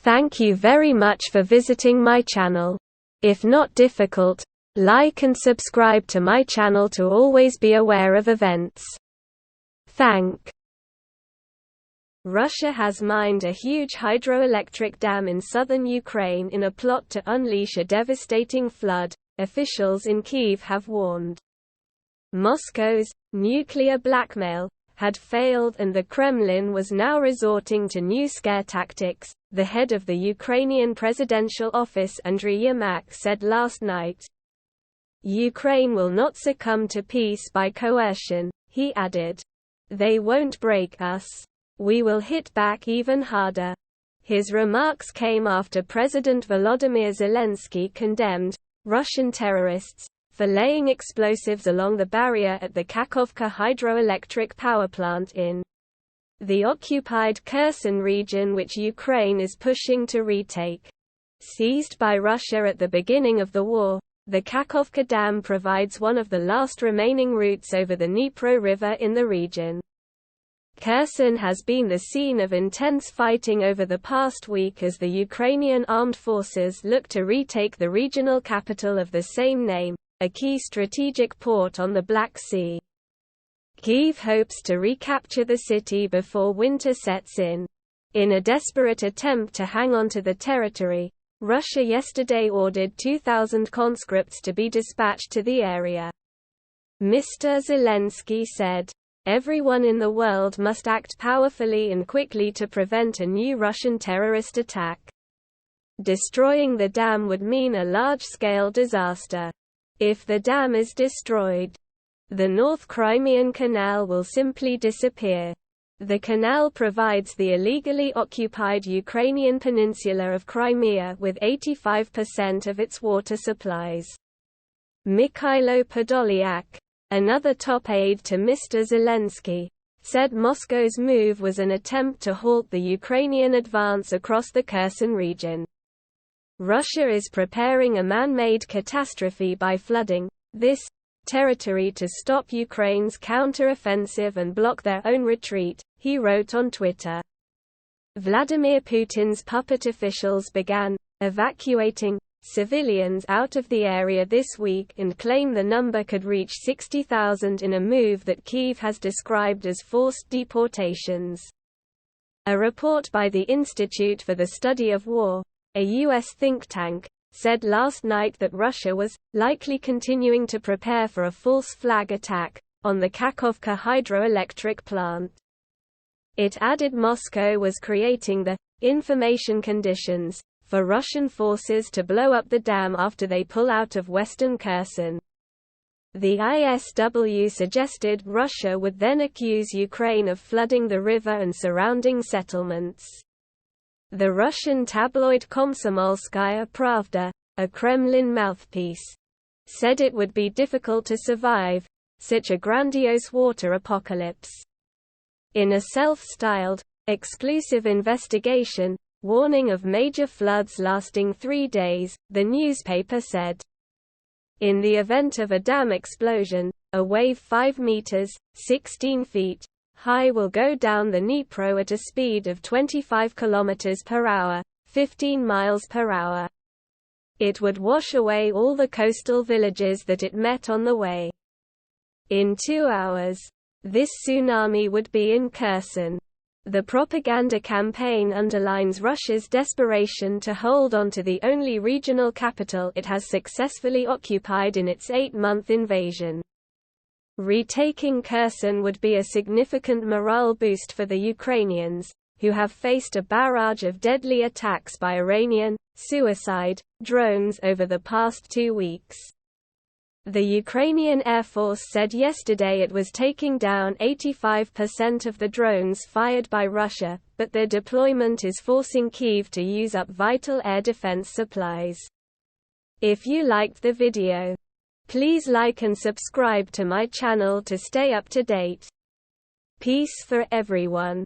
Thank you very much for visiting my channel. If not difficult, like and subscribe to my channel to always be aware of events. Thank. Russia has mined a huge hydroelectric dam in southern Ukraine in a plot to unleash a devastating flood, officials in Kyiv have warned. Moscow's nuclear blackmail had failed and the Kremlin was now resorting to new scare tactics, the head of the Ukrainian presidential office Andriy Yermak said last night. Ukraine will not succumb to peace by coercion, he added. They won't break us. We will hit back even harder. His remarks came after President Volodymyr Zelensky condemned Russian terrorists for laying explosives along the barrier at the Kakhovka hydroelectric power plant in the occupied Kherson region, which Ukraine is pushing to retake. Seized by Russia at the beginning of the war, the Kakhovka Dam provides one of the last remaining routes over the Dnipro River in the region. Kherson has been the scene of intense fighting over the past week as the Ukrainian armed forces look to retake the regional capital of the same name, a key strategic port on the Black Sea. Kyiv hopes to recapture the city before winter sets in. In a desperate attempt to hang on to the territory, Russia yesterday ordered 2,000 conscripts to be dispatched to the area. Mr. Zelensky said, "Everyone in the world must act powerfully and quickly to prevent a new Russian terrorist attack. Destroying the dam would mean a large-scale disaster. If the dam is destroyed, the North Crimean Canal will simply disappear. The canal provides the illegally occupied Ukrainian peninsula of Crimea with 85% of its water supplies." Mikhailo Podolyak, another top aide to Mr. Zelensky, said Moscow's move was an attempt to halt the Ukrainian advance across the Kherson region. Russia is preparing a man-made catastrophe by flooding this territory to stop Ukraine's counter-offensive and block their own retreat, he wrote on Twitter. Vladimir Putin's puppet officials began evacuating civilians out of the area this week and claim the number could reach 60,000 in a move that Kyiv has described as forced deportations. A report by the Institute for the Study of War, a U.S. think tank, said last night that Russia was likely continuing to prepare for a false flag attack on the Kakhovka hydroelectric plant. It added Moscow was creating the information conditions for Russian forces to blow up the dam after they pull out of western Kherson. The ISW suggested Russia would then accuse Ukraine of flooding the river and surrounding settlements. The Russian tabloid Komsomolskaya Pravda, a Kremlin mouthpiece, said it would be difficult to survive such a grandiose water apocalypse. In a self-styled, exclusive investigation, warning of major floods lasting 3 days, the newspaper said. In the event of a dam explosion, a wave 5 meters, 16 feet, high will go down the Dnipro at a speed of 25 km per hour, 15 miles per hour. It would wash away all the coastal villages that it met on the way. In 2 hours, this tsunami would be in Kherson. The propaganda campaign underlines Russia's desperation to hold on to the only regional capital it has successfully occupied in its 8-month invasion. Retaking Kherson would be a significant morale boost for the Ukrainians, who have faced a barrage of deadly attacks by Iranian suicide drones over the past 2 weeks. The Ukrainian Air Force said yesterday it was taking down 85% of the drones fired by Russia, but their deployment is forcing Kyiv to use up vital air defense supplies. If you liked the video, please like and subscribe to my channel to stay up to date. Peace for everyone.